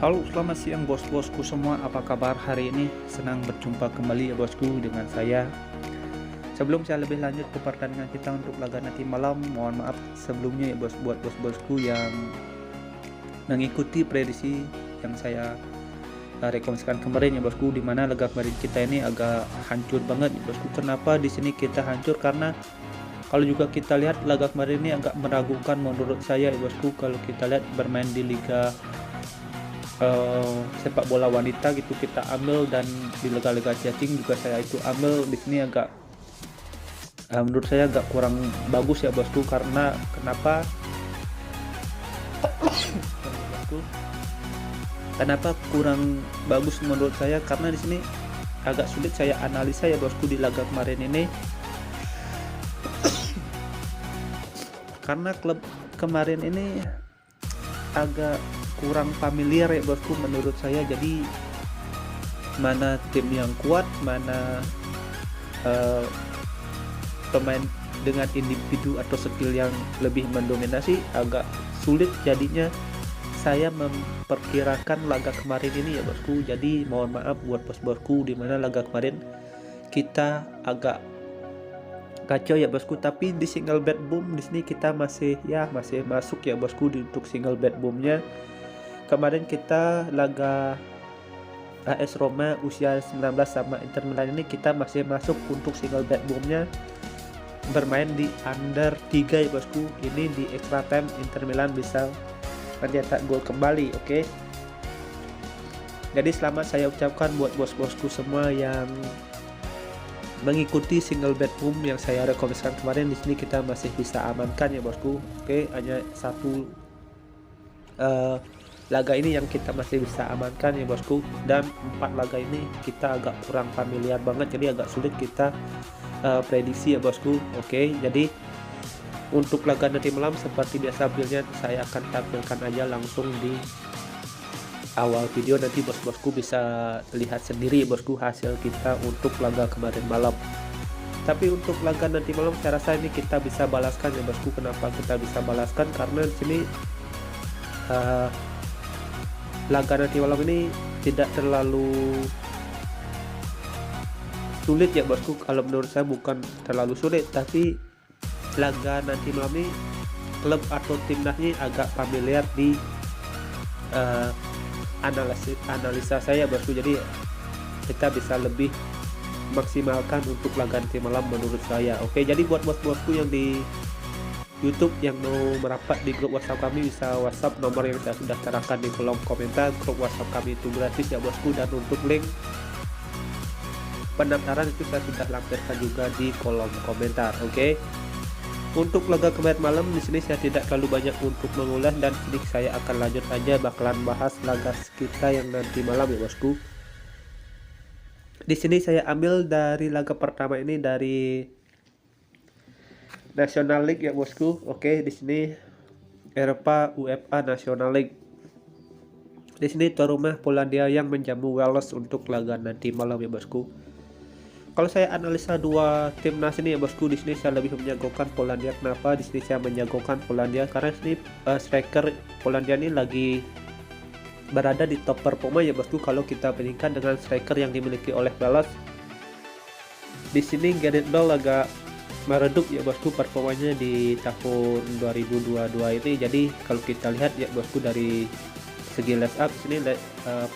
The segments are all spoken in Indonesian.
Halo, selamat siang bos-bosku semua. Apa kabar hari ini? Senang berjumpa kembali ya bosku dengan saya. Sebelum saya lebih lanjut ke pertandingan kita untuk laga nanti malam, mohon maaf sebelumnya ya bos buat bos-bosku yang mengikuti prediksi yang saya rekomendasikan kemarin ya bosku, di mana laga kemarin kita ini agak hancur banget ya bosku. Kenapa di sini kita hancur? Karena kalau juga kita lihat laga kemarin ini agak meragukan menurut saya ya bosku. Kalau kita lihat bermain di liga sepak bola wanita gitu kita ambil, dan di liga-liga chatting juga saya itu ambil, di sini agak menurut saya agak kurang bagus ya bosku. Karena kenapa? Bosku, kenapa kurang bagus menurut saya? Karena di sini agak sulit saya analisa ya bosku di laga kemarin ini, karena klub kemarin ini agak kurang familiar ya bosku menurut saya. Jadi mana tim yang kuat, mana pemain dengan individu atau skill yang lebih mendominasi, agak sulit jadinya saya memperkirakan laga kemarin ini ya bosku. Jadi mohon maaf buat bos-bosku, dimana laga kemarin kita agak kacau ya bosku. Tapi di single bed boom di sini kita masih masuk ya bosku untuk single bed boomnya. Kemarin kita laga AS Roma usia 19 sama Inter Milan ini kita masih masuk untuk single bed boomnya, bermain di under 3 ya bosku. Ini di extra time Inter Milan bisa mencetak gol kembali. Oke. Jadi selamat saya ucapkan buat bos-bosku semua yang mengikuti single bed boom yang saya rekomendasikan kemarin. Di sini kita masih bisa amankan ya bosku. Oke, hanya satu laga ini yang kita masih bisa amankan ya bosku, dan 4 laga ini kita agak kurang familiar banget, jadi agak sulit kita prediksi ya bosku. Oke, jadi untuk laga nanti malam seperti biasa build-nya saya akan tampilkan aja langsung di awal video, nanti bos-bosku bisa lihat sendiri ya bosku hasil kita untuk laga kemarin malam. Tapi untuk laga nanti malam saya rasa ini kita bisa balaskan ya bosku. Kenapa kita bisa balaskan? Karena di sini laga nanti malam ini tidak terlalu sulit ya bosku. Kalau menurut saya bukan terlalu sulit, tapi laga nanti malam ini klub atau timnasnya agak familiar di analisa saya bosku. Jadi kita bisa lebih maksimalkan untuk laga nanti malam menurut saya. Oke, jadi buat bos-bosku yang di YouTube yang mau merapat di grup WhatsApp kami, bisa WhatsApp nomor yang saya sudah terangkan di kolom komentar. Grup WhatsApp kami itu gratis ya bosku, dan untuk link pendaftaran itu saya sudah lampirkan juga di kolom komentar. Oke. Untuk laga kemarin malam di sini saya tidak terlalu banyak untuk mengulas, dan ini saya akan lanjut aja bakalan bahas laga kita yang nanti malam ya bosku. Di sini saya ambil dari laga pertama ini dari National League ya bosku. Oke, di sini Eropa UEFA National League. Di sini tuan rumah Polandia yang menjamu Wales untuk laga nanti malam ya bosku. Kalau saya analisa dua timnas ini ya bosku, di sini saya lebih menjagokan Polandia. Kenapa di sini saya menjagokan Polandia? Karena sini striker Polandia ini lagi berada di top performa ya bosku. Kalau kita bandingkan dengan striker yang dimiliki oleh Wales, di sini Gareth Bale agak meredup ya bosku performanya di tahun 2022 ini. Jadi kalau kita lihat ya bosku dari segi line up sini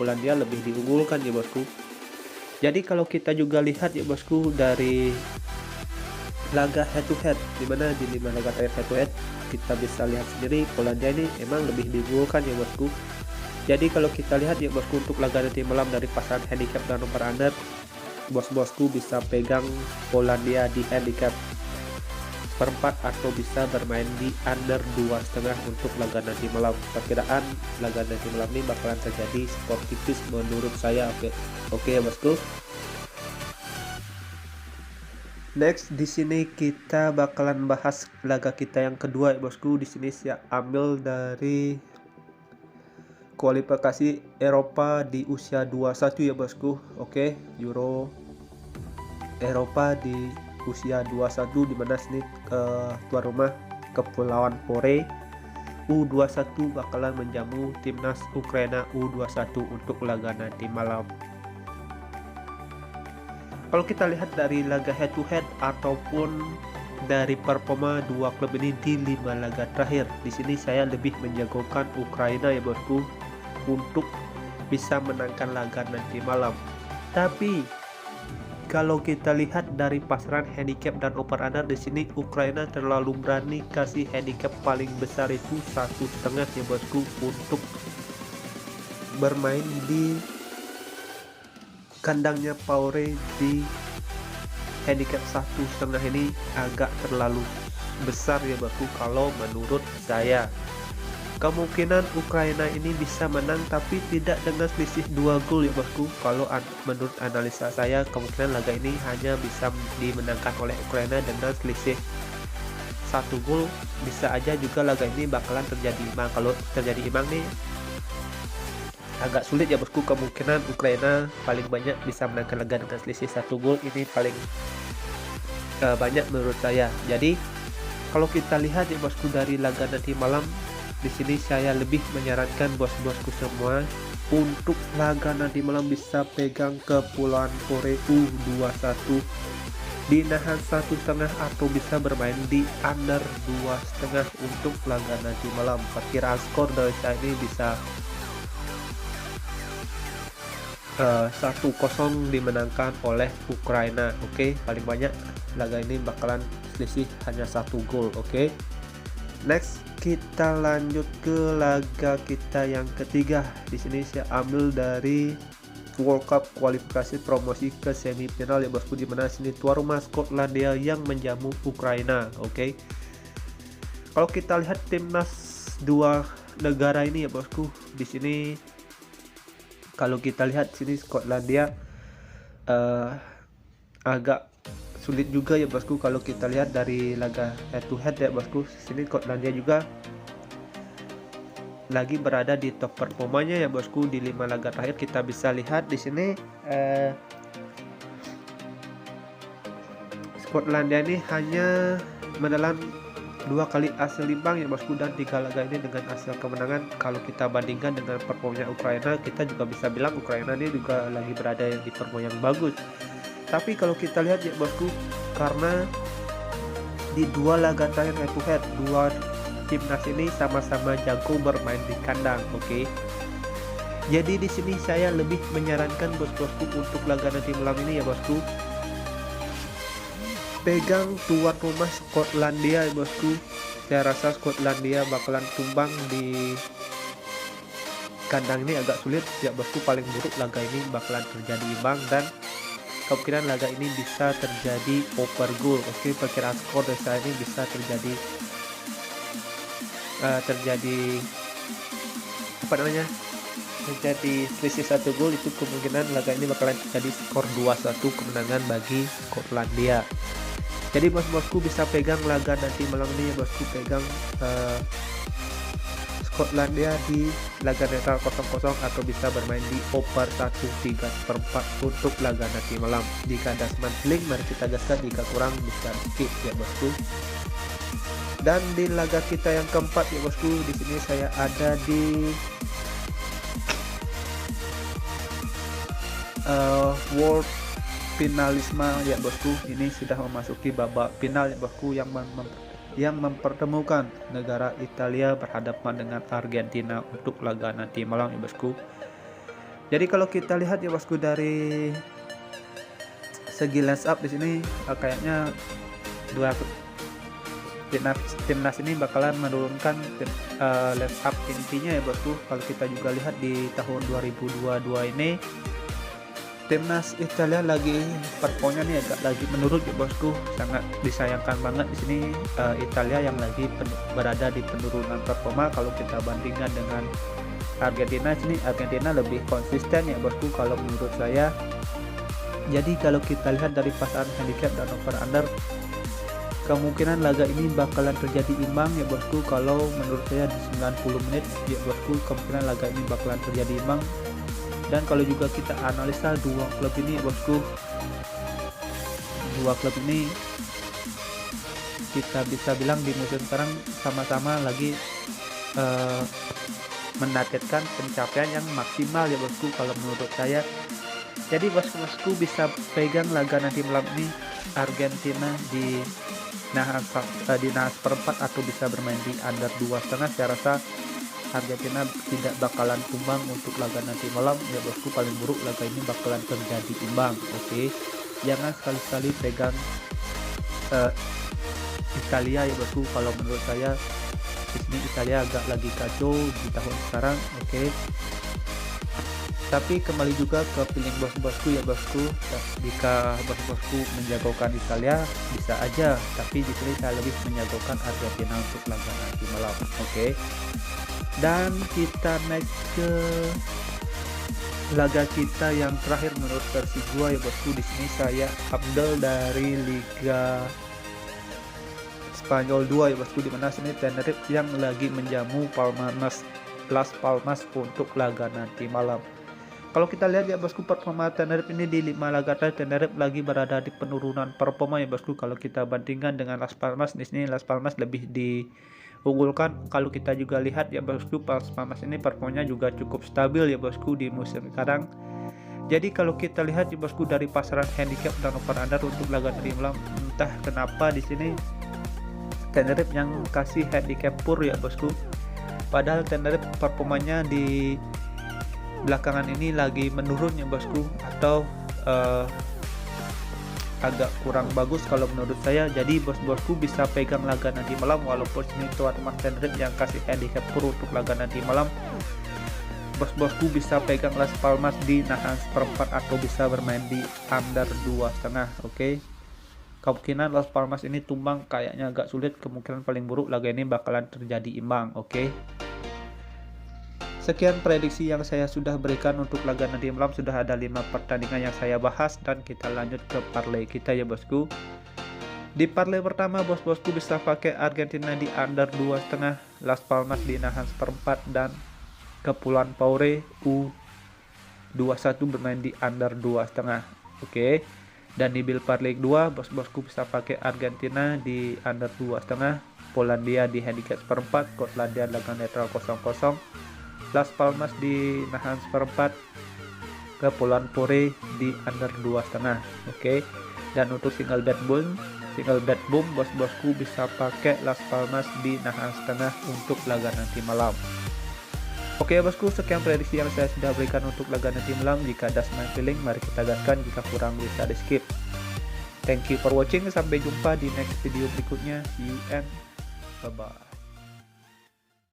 Polandia lebih diunggulkan ya bosku. Jadi kalau kita juga lihat ya bosku dari laga head to head, dimana di 5 laga terakhir head to head kita bisa lihat sendiri Polandia ini emang lebih diunggulkan ya bosku. Jadi kalau kita lihat ya bosku untuk laga nanti malam dari pasangan handicap dan nomor under, bos-bosku bisa pegang Polandia di handicap perempat atau bisa bermain di under 2,5 untuk laga nanti malam. Perkiraan laga nanti malam ini bakalan terjadi skor tipis menurut saya. Oke ya bosku. Next di sini kita bakalan bahas laga kita yang kedua ya bosku. Di sini saya ambil dari kualifikasi Eropa di usia 21 ya bosku. Oke, Euro Eropa di usia 21, dimana sini tuan rumah Kepulauan Fore U21 bakalan menjamu timnas Ukraina U21 untuk laga nanti malam. Kalau kita lihat dari laga head to head ataupun dari performa dua klub ini di 5 laga terakhir, di sini saya lebih menjagokan Ukraina ya bosku untuk bisa menangkan laga nanti malam. Tapi kalau kita lihat dari pasaran handicap dan over under, di sini Ukraina terlalu berani kasih handicap paling besar itu 1,5 ya bosku untuk bermain di kandangnya Paure. Di handicap 1,5 ini agak terlalu besar ya bosku kalau menurut saya. Kemungkinan Ukraina ini bisa menang tapi tidak dengan selisih 2 gol ya bosku. Kalau menurut analisa saya, kemungkinan laga ini hanya bisa dimenangkan oleh Ukraina dengan selisih 1 gol. Bisa aja juga laga ini bakalan terjadi imbang. Kalau terjadi imbang nih agak sulit ya bosku. Kemungkinan Ukraina paling banyak bisa menangkan laga dengan selisih 1 gol. Ini paling banyak menurut saya. Jadi kalau kita lihat ya bosku dari laga nanti malam, di sini saya lebih menyarankan bos-bosku semua untuk laga nanti malam bisa pegang Kepulauan Paure U21 dinahan 1,5 atau bisa bermain di under 2,5 untuk laga nanti malam. Perkiraan skor dari saya ini bisa 1-0 dimenangkan oleh Ukraina. Oke, paling banyak laga ini bakalan selisih hanya 1 gol. Oke. Next kita lanjut ke laga kita yang ketiga. Di sini saya ambil dari World Cup kualifikasi promosi ke semifinal ya bosku, di mana sini tuan rumah Skotlandia yang menjamu Ukraina. Oke. Kalau kita lihat timnas dua negara ini ya bosku, di sini kalau kita lihat sini Skotlandia agak sulit juga ya bosku. Kalau kita lihat dari laga head to head ya bosku, sini Skotlandia juga lagi berada di top performanya ya bosku. Di 5 laga terakhir kita bisa lihat di sini Skotlandia ini hanya menelan 2 kali hasil imbang ya bosku, dan 3 laga ini dengan hasil kemenangan. Kalau kita bandingkan dengan performanya Ukraina, kita juga bisa bilang Ukraina ini juga lagi berada di performa yang bagus. Tapi kalau kita lihat ya bosku, karena di 2 laga terakhir head to head, 2 timnas ini sama-sama jago bermain di kandang. Oke. Jadi di sini saya lebih menyarankan bos-bosku untuk laga nanti malam ini ya bosku, pegang tuan rumah Skotlandia ya bosku. Saya rasa Skotlandia bakalan tumbang di kandang ini agak sulit ya bosku. Paling buruk laga ini bakalan terjadi imbang dan kemungkinan laga ini bisa terjadi over goal. Oke, perkiraan skor dari saya ini bisa terjadi terjadi selisih 1 gol. Itu kemungkinan laga ini bakalan terjadi skor 2-1 kemenangan bagi Skotlandia. Jadi bos-bosku bisa pegang laga nanti malam ini ya bosku, pegang Skotlandia di laga netral 0-0 atau bisa bermain di over 1/3/4 untuk laga nanti malam. Jika ada link, mari kita gaskan, jika kurang bisa skip ya bosku. Dan di laga kita yang keempat ya bosku, di sini saya ada di World Finalisme ya bosku. Ini sudah memasuki babak final ya bosku, yang mempertemukan negara Italia berhadapan dengan Argentina untuk laga nanti malam ya bosku. Jadi kalau kita lihat ya bosku dari segi line up di sini kayaknya dua timnas ini bakalan menurunkan line up intinya ya bosku. Kalau kita juga lihat di tahun 2022 ini timnas Italia lagi performanya nih agak lagi menurun ya bosku. Sangat disayangkan banget di sini Italia yang lagi berada di penurunan performa. Kalau kita bandingkan dengan Argentina, sini Argentina lebih konsisten ya bosku kalau menurut saya. Jadi kalau kita lihat dari pasaran handicap dan over under, kemungkinan laga ini bakalan terjadi imbang ya bosku. Kalau menurut saya di 90 menit ya bosku, kemungkinan laga ini bakalan terjadi imbang. Dan kalau juga kita analisa dua klub ini bosku, dua klub ini kita bisa bilang di musim sekarang sama-sama lagi eh, menargetkan pencapaian yang maksimal ya bosku kalau menurut saya. Jadi bosku bisa pegang laga nanti malam ini Argentina di nahas perempat atau bisa bermain di under 2,5. Saya rasa Argentina tidak bakalan tumbang untuk laga nanti malam ya bosku. Paling buruk laga ini bakalan terjadi imbang. Oke, jangan sekali-sekali pegang eh, Italia ya bosku. Kalau menurut saya di sini Italia agak lagi kacau di tahun sekarang. Oke, tapi kembali juga ke feeling bos-bosku ya bosku. Jika bos-bosku menjagokan Italia bisa aja, tapi di sini saya lebih menjagokan Argentina untuk laga nanti malam. Oke. Dan kita next ke laga kita yang terakhir menurut versi gua ya bosku. Di sini saya Abdel dari Liga Spanyol 2 ya bosku, dimana sini Tenerife yang lagi menjamu Las Palmas untuk laga nanti malam. Kalau kita lihat ya bosku, performa Tenerife ini di 5 laga terakhir Tenerife lagi berada di penurunan performa ya bosku. Kalau kita bandingkan dengan Las Palmas, di sini Las Palmas lebih diunggulkan. Kalau kita juga lihat ya bosku, Las Palmas ini performanya juga cukup stabil ya bosku di musim sekarang. Jadi kalau kita lihat ya bosku dari pasaran handicap dan over under untuk laga nanti malam, entah kenapa di sini Tenerife yang kasih handicap pur ya bosku. Padahal Tenerife performanya di belakangan ini lagi menurun ya bosku, atau agak kurang bagus kalau menurut saya. Jadi bos-bosku bisa pegang laga nanti malam, walaupun ini tuan rumah Tenerife yang kasih handicap pur untuk laga nanti malam. Bos-bosku bisa pegang Las Palmas di nahas perempat atau bisa bermain di under 2,5. Oke. Kemungkinan Las Palmas ini tumbang kayaknya agak sulit. Kemungkinan paling buruk laga ini bakalan terjadi imbang. Oke. Sekian prediksi yang saya sudah berikan untuk laga nanti malam. Sudah ada 5 pertandingan yang saya bahas, dan kita lanjut ke parlay kita ya bosku. Di parlay pertama bos-bosku bisa pakai Argentina di under 2,5, Las Palmas di nahas perempat, dan Kepulauan Paure U21 bermain di under 2,5. Oke. Dan di bill parlay 2 bos-bosku bisa pakai Argentina di under 2,5, Polandia di handicap perempat, Skotlandia laga netral 0-0, Las Palmas di nahas perempat, Kepulauan Paure di under 2,5. Oke. Dan untuk single bet boom bos-bosku bisa pakai Las Palmas di nahas tengah untuk laga nanti malam. Oke bosku, sekian prediksi yang saya sudah berikan untuk laga nanti malam. Jika ada semacam feeling, mari kita gaskan. Jika kurang bisa di skip. Thank you for watching. Sampai jumpa di next video berikutnya. See you and bye bye.